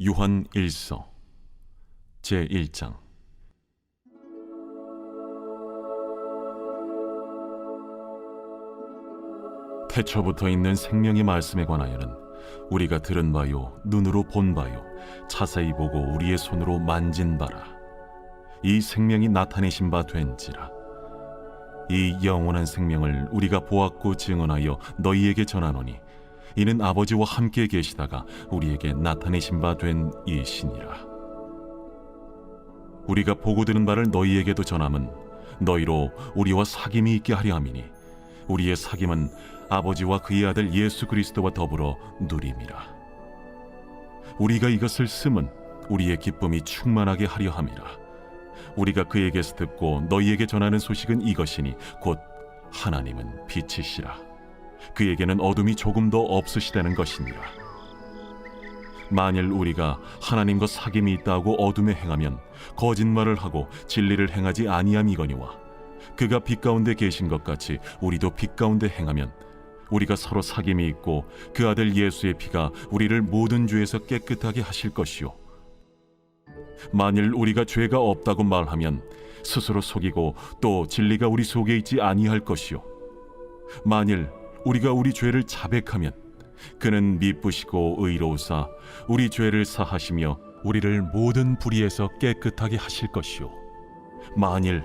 요한 1서 제1장. 태초부터 있는 생명의 말씀에 관하여는 우리가 들은 바요, 눈으로 본 바요, 자세히 보고 우리의 손으로 만진 바라. 이 생명이 나타내신 바 된지라. 이 영원한 생명을 우리가 보았고 증언하여 너희에게 전하노니 이는 아버지와 함께 계시다가 우리에게 나타내신 바 된 이시니라. 우리가 보고 들은 바를 너희에게도 전함은 너희로 우리와 사귐이 있게 하려 함이니 우리의 사귐은 아버지와 그의 아들 예수 그리스도와 더불어 누림이라. 우리가 이것을 쓰면 우리의 기쁨이 충만하게 하려 함이라. 우리가 그에게서 듣고 너희에게 전하는 소식은 이것이니 곧 하나님은 빛이시라. 그에게는 어둠이 조금도 없으시다는 것이니라. 만일 우리가 하나님과 사귐이 있다고 어둠에 행하면 거짓말을 하고 진리를 행하지 아니함이거니와 그가 빛 가운데 계신 것 같이 우리도 빛 가운데 행하면 우리가 서로 사귐이 있고 그 아들 예수의 피가 우리를 모든 죄에서 깨끗하게 하실 것이요, 만일 우리가 죄가 없다고 말하면 스스로 속이고 또 진리가 우리 속에 있지 아니할 것이요, 만일 우리가 우리 죄를 자백하면 그는 미쁘시고 의로우사 우리 죄를 사하시며 우리를 모든 불의에서 깨끗하게 하실 것이요, 만일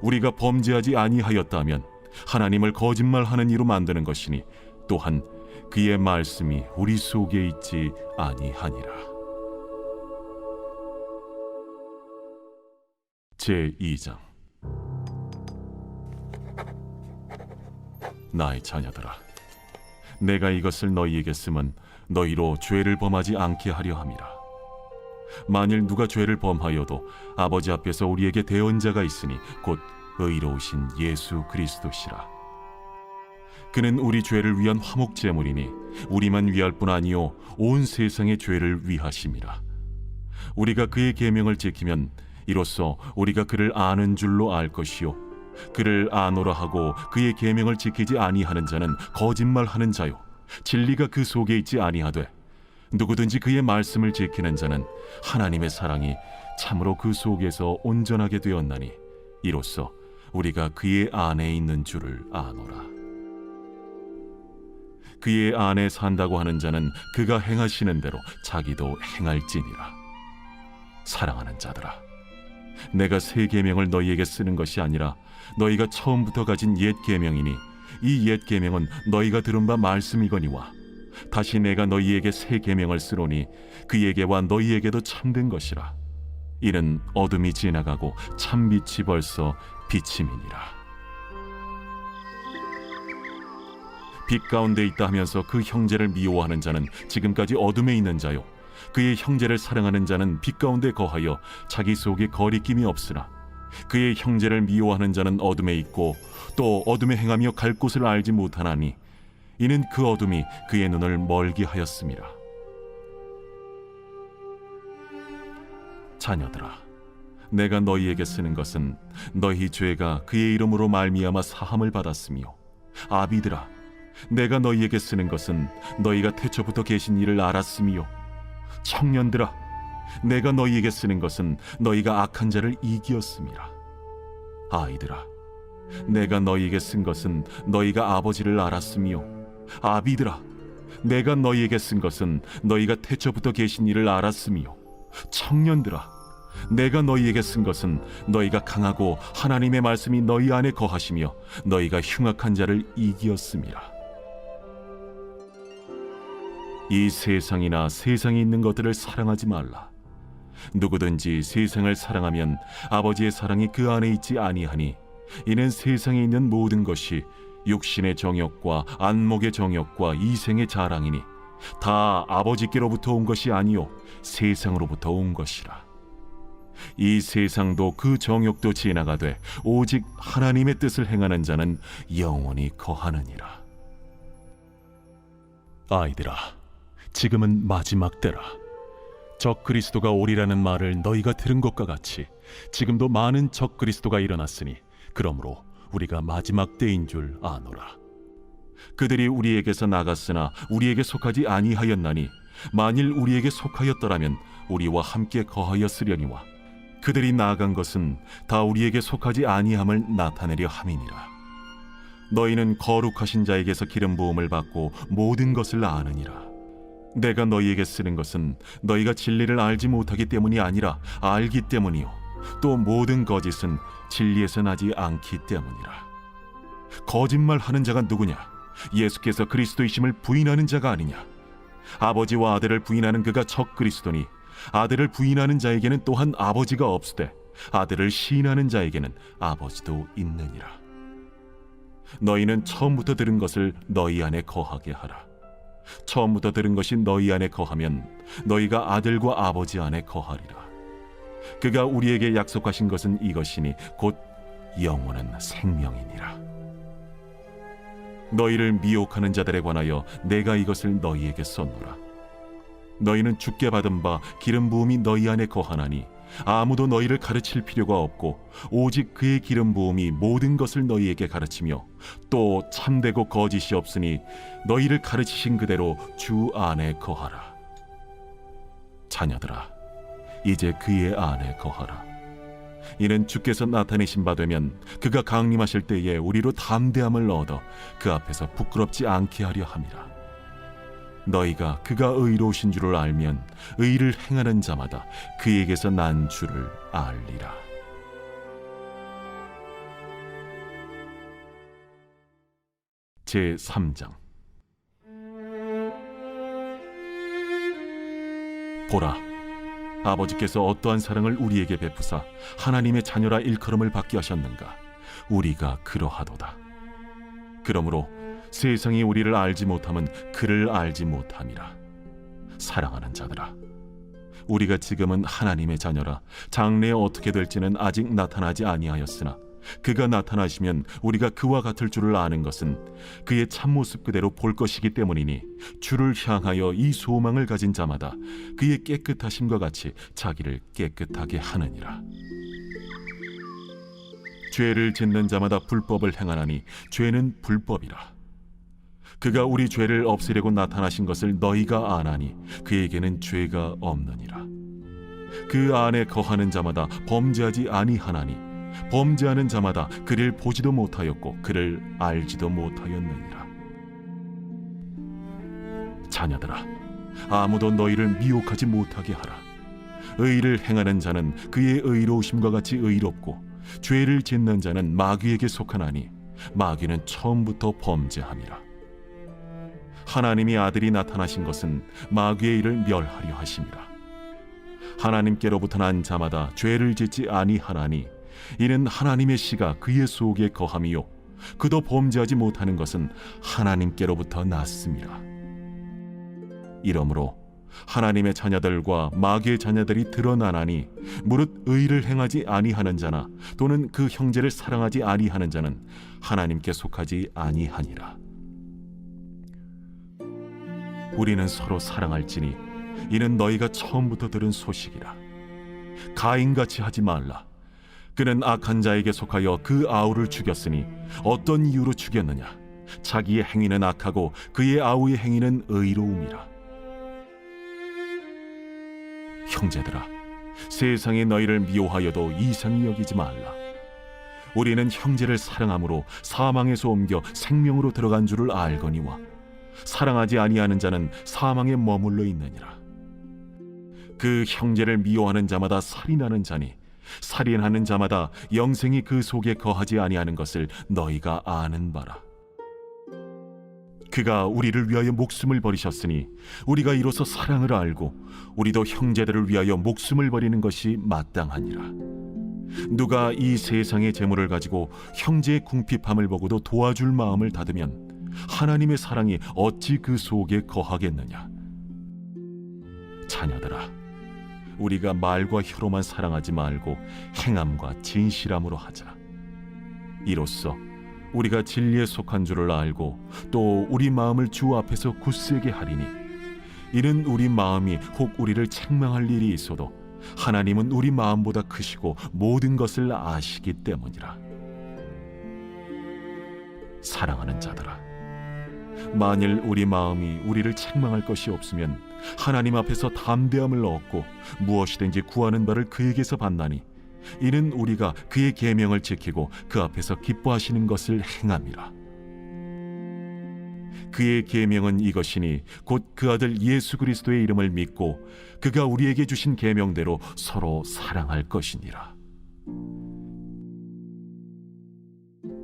우리가 범죄하지 아니하였다면 하나님을 거짓말하는 이로 만드는 것이니 또한 그의 말씀이 우리 속에 있지 아니하니라. 제2장. 나의 자녀들아, 내가 이것을 너희에게 쓰면 너희로 죄를 범하지 않게 하려 함이라. 만일 누가 죄를 범하여도 아버지 앞에서 우리에게 대언자가 있으니 곧 의로우신 예수 그리스도시라. 그는 우리 죄를 위한 화목제물이니 우리만 위할 뿐 아니요 온 세상의 죄를 위하심이라. 우리가 그의 계명을 지키면 이로써 우리가 그를 아는 줄로 알 것이요, 그를 아노라 하고 그의 계명을 지키지 아니하는 자는 거짓말하는 자요, 진리가 그 속에 있지 아니하되 누구든지 그의 말씀을 지키는 자는 하나님의 사랑이 참으로 그 속에서 온전하게 되었나니 이로써 우리가 그의 안에 있는 줄을 아노라. 그의 안에 산다고 하는 자는 그가 행하시는 대로 자기도 행할지니라. 사랑하는 자들아, 내가 새 계명을 너희에게 쓰는 것이 아니라 너희가 처음부터 가진 옛 계명이니 이 옛 계명은 너희가 들은 바 말씀이거니와 다시 내가 너희에게 새 계명을 쓰노니 그에게와 너희에게도 참된 것이라. 이는 어둠이 지나가고 참빛이 벌써 비침이니라. 빛 가운데 있다 하면서 그 형제를 미워하는 자는 지금까지 어둠에 있는 자요, 그의 형제를 사랑하는 자는 빛 가운데 거하여 자기 속에 거리낌이 없으나 그의 형제를 미워하는 자는 어둠에 있고 또 어둠에 행하며 갈 곳을 알지 못하나니 이는 그 어둠이 그의 눈을 멀게 하였음이라. 자녀들아, 내가 너희에게 쓰는 것은 너희 죄가 그의 이름으로 말미암아 사함을 받았으며, 아비들아, 내가 너희에게 쓰는 것은 너희가 태초부터 계신 이를 알았으며, 청년들아, 내가 너희에게 쓰는 것은 너희가 악한 자를 이기었음이라. 아이들아, 내가 너희에게 쓴 것은 너희가 아버지를 알았으며, 아비들아, 내가 너희에게 쓴 것은 너희가 태초부터 계신 이를 알았으며, 청년들아, 내가 너희에게 쓴 것은 너희가 강하고 하나님의 말씀이 너희 안에 거하시며 너희가 흉악한 자를 이기었음이라. 이 세상이나 세상에 있는 것들을 사랑하지 말라. 누구든지 세상을 사랑하면 아버지의 사랑이 그 안에 있지 아니하니 이는 세상에 있는 모든 것이 육신의 정욕과 안목의 정욕과 이생의 자랑이니 다 아버지께로부터 온 것이 아니요 세상으로부터 온 것이라. 이 세상도 그 정욕도 지나가되 오직 하나님의 뜻을 행하는 자는 영원히 거하느니라. 아이들아, 지금은 마지막 때라. 적 그리스도가 오리라는 말을 너희가 들은 것과 같이 지금도 많은 적 그리스도가 일어났으니 그러므로 우리가 마지막 때인 줄 아노라. 그들이 우리에게서 나갔으나 우리에게 속하지 아니하였나니 만일 우리에게 속하였더라면 우리와 함께 거하였으려니와 그들이 나아간 것은 다 우리에게 속하지 아니함을 나타내려 함이니라. 너희는 거룩하신 자에게서 기름 부음을 받고 모든 것을 아느니라. 내가 너희에게 쓰는 것은 너희가 진리를 알지 못하기 때문이 아니라 알기 때문이요 또 모든 거짓은 진리에서 나지 않기 때문이라. 거짓말하는 자가 누구냐? 예수께서 그리스도이심을 부인하는 자가 아니냐? 아버지와 아들을 부인하는 그가 적 그리스도니 아들을 부인하는 자에게는 또한 아버지가 없으되 아들을 시인하는 자에게는 아버지도 있느니라. 너희는 처음부터 들은 것을 너희 안에 거하게 하라. 처음부터 들은 것이 너희 안에 거하면 너희가 아들과 아버지 안에 거하리라. 그가 우리에게 약속하신 것은 이것이니 곧 영원한 생명이니라. 너희를 미혹하는 자들에 관하여 내가 이것을 너희에게 썼노라. 너희는 주께 받은 바 기름 부음이 너희 안에 거하나니 아무도 너희를 가르칠 필요가 없고 오직 그의 기름 부음이 모든 것을 너희에게 가르치며 또 참되고 거짓이 없으니 너희를 가르치신 그대로 주 안에 거하라. 자녀들아, 이제 그의 안에 거하라. 이는 주께서 나타내신 바 되면 그가 강림하실 때에 우리로 담대함을 얻어 그 앞에서 부끄럽지 않게 하려 함이라. 너희가 그가 의로우신 줄을 알면 의를 행하는 자마다 그에게서 난 줄을 알리라. 제3장. 보라, 아버지께서 어떠한 사랑을 우리에게 베푸사 하나님의 자녀라 일컬음을 받게 하셨는가? 우리가 그러하도다. 그러므로 세상이 우리를 알지 못함은 그를 알지 못함이라. 사랑하는 자들아, 우리가 지금은 하나님의 자녀라. 장래에 어떻게 될지는 아직 나타나지 아니하였으나 그가 나타나시면 우리가 그와 같을 줄을 아는 것은 그의 참모습 그대로 볼 것이기 때문이니 주를 향하여 이 소망을 가진 자마다 그의 깨끗하심과 같이 자기를 깨끗하게 하느니라. 죄를 짓는 자마다 불법을 행하나니 죄는 불법이라. 그가 우리 죄를 없애려고 나타나신 것을 너희가 아나니 그에게는 죄가 없느니라. 그 안에 거하는 자마다 범죄하지 아니하나니 범죄하는 자마다 그를 보지도 못하였고 그를 알지도 못하였느니라. 자녀들아, 아무도 너희를 미혹하지 못하게 하라. 의를 행하는 자는 그의 의로우심과 같이 의롭고 죄를 짓는 자는 마귀에게 속하나니 마귀는 처음부터 범죄함이라. 하나님이 아들이 나타나신 것은 마귀의 일을 멸하려 하심이라. 하나님께로부터 난 자마다 죄를 짓지 아니하나니 이는 하나님의 씨가 그의 속에 거함이요 그도 범죄하지 못하는 것은 하나님께로부터 났음이라. 이러므로 하나님의 자녀들과 마귀의 자녀들이 드러나나니 무릇 의를 행하지 아니하는 자나 또는 그 형제를 사랑하지 아니하는 자는 하나님께 속하지 아니하니라. 우리는 서로 사랑할지니 이는 너희가 처음부터 들은 소식이라. 가인같이 하지 말라. 그는 악한 자에게 속하여 그 아우를 죽였으니 어떤 이유로 죽였느냐? 자기의 행위는 악하고 그의 아우의 행위는 의로움이라. 형제들아, 세상이 너희를 미워하여도 이상히 여기지 말라. 우리는 형제를 사랑함으로 사망에서 옮겨 생명으로 들어간 줄을 알거니와 사랑하지 아니하는 자는 사망에 머물러 있느니라. 그 형제를 미워하는 자마다 살인하는 자니 살인하는 자마다 영생이 그 속에 거하지 아니하는 것을 너희가 아는 바라. 그가 우리를 위하여 목숨을 버리셨으니 우리가 이로써 사랑을 알고 우리도 형제들을 위하여 목숨을 버리는 것이 마땅하니라. 누가 이 세상의 재물을 가지고 형제의 궁핍함을 보고도 도와줄 마음을 닫으면 하나님의 사랑이 어찌 그 속에 거하겠느냐? 자녀들아, 우리가 말과 혀로만 사랑하지 말고 행함과 진실함으로 하자. 이로써 우리가 진리에 속한 줄을 알고 또 우리 마음을 주 앞에서 굳세게 하리니 이는 우리 마음이 혹 우리를 책망할 일이 있어도 하나님은 우리 마음보다 크시고 모든 것을 아시기 때문이라. 사랑하는 자들아, 만일 우리 마음이 우리를 책망할 것이 없으면 하나님 앞에서 담대함을 얻고 무엇이든지 구하는 바를 그에게서 받나니 이는 우리가 그의 계명을 지키고 그 앞에서 기뻐하시는 것을 행함이라. 그의 계명은 이것이니 곧 그 아들 예수 그리스도의 이름을 믿고 그가 우리에게 주신 계명대로 서로 사랑할 것이니라.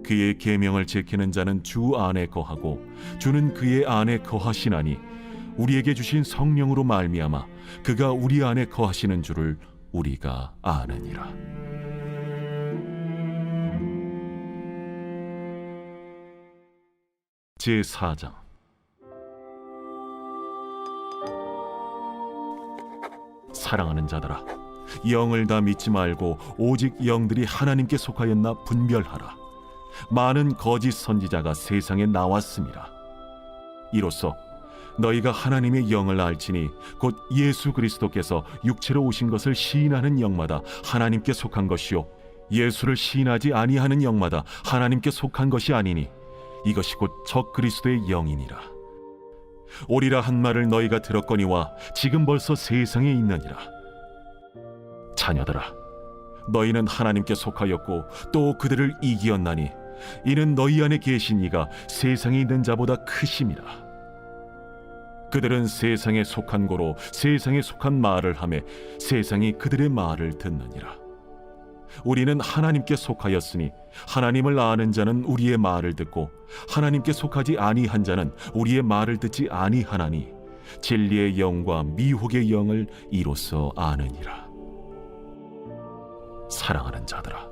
그의 계명을 지키는 자는 주 안에 거하고 주는 그의 안에 거하시나니 우리에게 주신 성령으로 말미암아 그가 우리 안에 거하시는 줄을 우리가 아느니라. 제4장. 사랑하는 자들아, 영을 다 믿지 말고 오직 영들이 하나님께 속하였나 분별하라. 많은 거짓 선지자가 세상에 나왔습니다. 이로써 너희가 하나님의 영을 알지니 곧 예수 그리스도께서 육체로 오신 것을 시인하는 영마다 하나님께 속한 것이요 예수를 시인하지 아니하는 영마다 하나님께 속한 것이 아니니 이것이 곧 적 그리스도의 영이니라. 오리라 한 말을 너희가 들었거니와 지금 벌써 세상에 있느니라. 자녀들아, 너희는 하나님께 속하였고 또 그들을 이기었나니 이는 너희 안에 계신 이가 세상에 있는 자보다 크심이라. 그들은 세상에 속한 고로 세상에 속한 말을 하며 세상이 그들의 말을 듣느니라. 우리는 하나님께 속하였으니 하나님을 아는 자는 우리의 말을 듣고 하나님께 속하지 아니한 자는 우리의 말을 듣지 아니하나니 진리의 영과 미혹의 영을 이로써 아느니라. 사랑하는 자들아,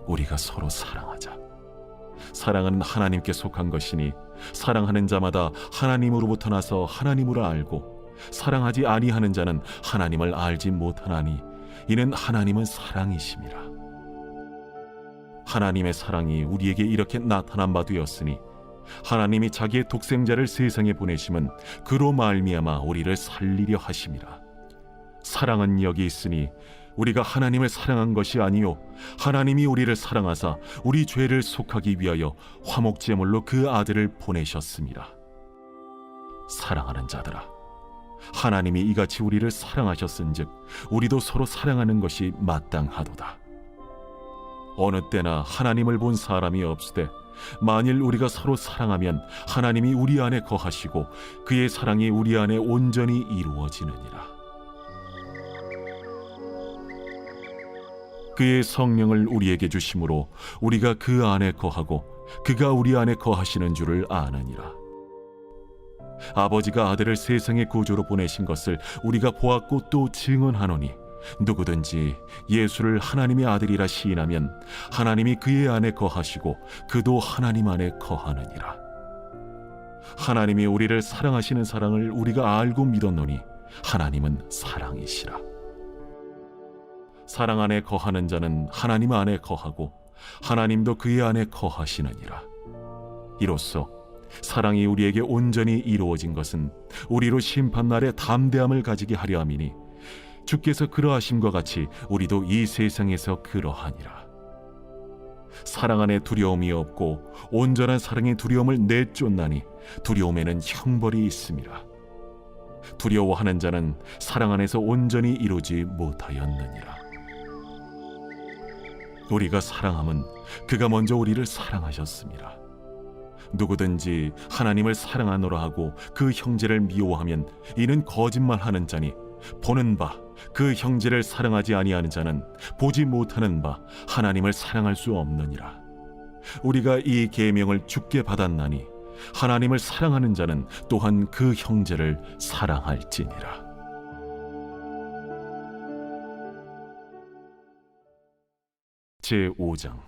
우리가 서로 사랑하자. 사랑은 하나님께 속한 것이니 사랑하는 자마다 하나님으로부터 나서 하나님으로 알고 사랑하지 아니하는 자는 하나님을 알지 못하나니 이는 하나님은 사랑이심이라. 하나님의 사랑이 우리에게 이렇게 나타난 바 되었으니 하나님이 자기의 독생자를 세상에 보내심은 그로 말미암아 우리를 살리려 하심이라. 사랑은 여기 있으니 우리가 하나님을 사랑한 것이 아니요 하나님이 우리를 사랑하사 우리 죄를 속하기 위하여 화목제물로 그 아들을 보내셨습니다. 사랑하는 자들아, 하나님이 이같이 우리를 사랑하셨은즉 우리도 서로 사랑하는 것이 마땅하도다. 어느 때나 하나님을 본 사람이 없으되 만일 우리가 서로 사랑하면 하나님이 우리 안에 거하시고 그의 사랑이 우리 안에 온전히 이루어지느니라. 그의 성령을 우리에게 주심으로 우리가 그 안에 거하고 그가 우리 안에 거하시는 줄을 아느니라. 아버지가 아들을 세상의 구주로 보내신 것을 우리가 보았고 또 증언하노니 누구든지 예수를 하나님의 아들이라 시인하면 하나님이 그의 안에 거하시고 그도 하나님 안에 거하느니라. 하나님이 우리를 사랑하시는 사랑을 우리가 알고 믿었노니 하나님은 사랑이시라. 사랑 안에 거하는 자는 하나님 안에 거하고 하나님도 그의 안에 거하시느니라. 이로써 사랑이 우리에게 온전히 이루어진 것은 우리로 심판날에 담대함을 가지게 하려 함이니 주께서 그러하심과 같이 우리도 이 세상에서 그러하니라. 사랑 안에 두려움이 없고 온전한 사랑의 두려움을 내쫓나니 두려움에는 형벌이 있음이라. 두려워하는 자는 사랑 안에서 온전히 이루지 못하였느니라. 우리가 사랑함은 그가 먼저 우리를 사랑하셨습니다. 누구든지 하나님을 사랑하노라 하고 그 형제를 미워하면 이는 거짓말하는 자니 보는 바 그 형제를 사랑하지 아니하는 자는 보지 못하는 바 하나님을 사랑할 수 없느니라. 우리가 이 계명을 주께 받았나니 하나님을 사랑하는 자는 또한 그 형제를 사랑할지니라. 제5장.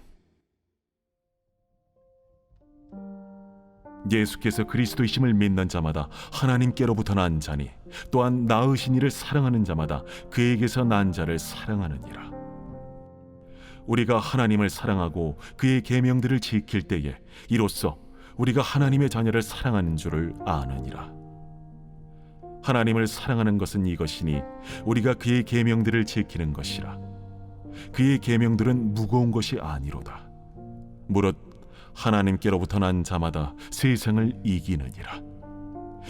예수께서 그리스도이심을 믿는 자마다 하나님께로부터 난 자니 또한 낳으신 이를 사랑하는 자마다 그에게서 난 자를 사랑하느니라. 우리가 하나님을 사랑하고 그의 계명들을 지킬 때에 이로써 우리가 하나님의 자녀를 사랑하는 줄을 아느니라. 하나님을 사랑하는 것은 이것이니 우리가 그의 계명들을 지키는 것이라. 그의 계명들은 무거운 것이 아니로다. 무릇 하나님께로부터 난 자마다 세상을 이기느니라.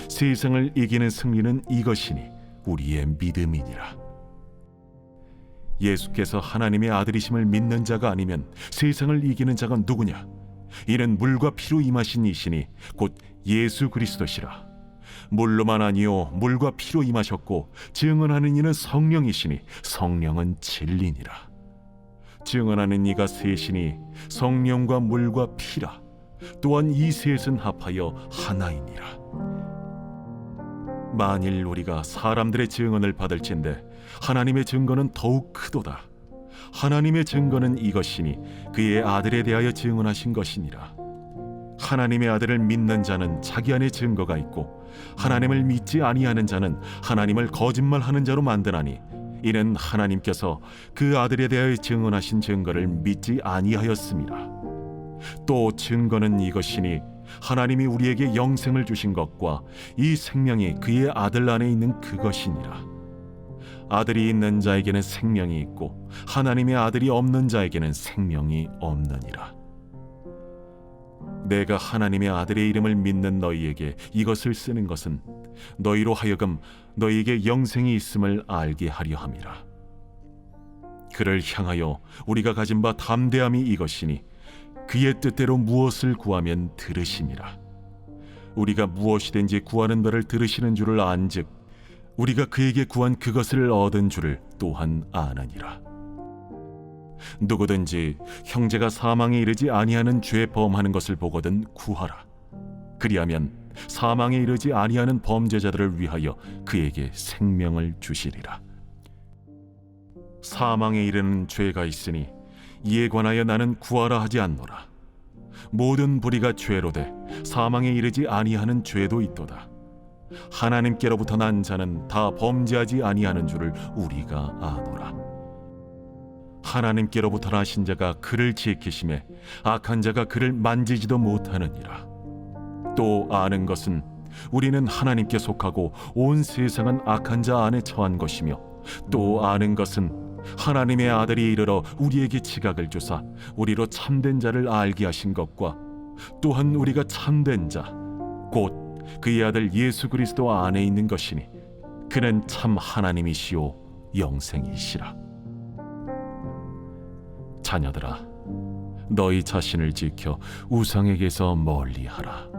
세상을 이기는 승리는 이것이니 우리의 믿음이니라. 예수께서 하나님의 아들이심을 믿는 자가 아니면 세상을 이기는 자가 누구냐? 이는 물과 피로 임하신 이시니 곧 예수 그리스도시라. 물로만 아니요 물과 피로 임하셨고 증언하는 이는 성령이시니 성령은 진리니라. 증언하는 이가 셋이니 성령과 물과 피라. 또한 이 셋은 합하여 하나이니라. 만일 우리가 사람들의 증언을 받을진대 하나님의 증거는 더욱 크도다. 하나님의 증거는 이것이니 그의 아들에 대하여 증언하신 것이니라. 하나님의 아들을 믿는 자는 자기 안에 증거가 있고 하나님을 믿지 아니하는 자는 하나님을 거짓말하는 자로 만드나니 이는 하나님께서 그 아들에 대하여 증언하신 증거를 믿지 아니하였습니다. 또 증거는 이것이니 하나님이 우리에게 영생을 주신 것과 이 생명이 그의 아들 안에 있는 그것이니라. 아들이 있는 자에게는 생명이 있고 하나님의 아들이 없는 자에게는 생명이 없느니라. 내가 하나님의 아들의 이름을 믿는 너희에게 이것을 쓰는 것은 너희로 하여금 너희에게 영생이 있음을 알게 하려 함이라. 그를 향하여 우리가 가진 바 담대함이 이것이니 그의 뜻대로 무엇을 구하면 들으심이라. 우리가 무엇이든지 구하는 바를 들으시는 줄을 안즉 우리가 그에게 구한 그것을 얻은 줄을 또한 아느니라. 누구든지 형제가 사망에 이르지 아니하는 죄 범하는 것을 보거든 구하라. 그리하면 사망에 이르지 아니하는 범죄자들을 위하여 그에게 생명을 주시리라. 사망에 이르는 죄가 있으니 이에 관하여 나는 구하라 하지 않노라. 모든 불의가 죄로 돼 사망에 이르지 아니하는 죄도 있도다. 하나님께로부터 난 자는 다 범죄하지 아니하는 줄을 우리가 아노라. 하나님께로부터 나신 자가 그를 지키심에 악한 자가 그를 만지지도 못하느니라. 또 아는 것은 우리는 하나님께 속하고 온 세상은 악한 자 안에 처한 것이며 또 아는 것은 하나님의 아들이 이르러 우리에게 지각을 주사 우리로 참된 자를 알게 하신 것과 또한 우리가 참된 자 곧 그의 아들 예수 그리스도 안에 있는 것이니 그는 참 하나님이시요 영생이시라. 자녀들아, 너희 자신을 지켜 우상에게서 멀리하라.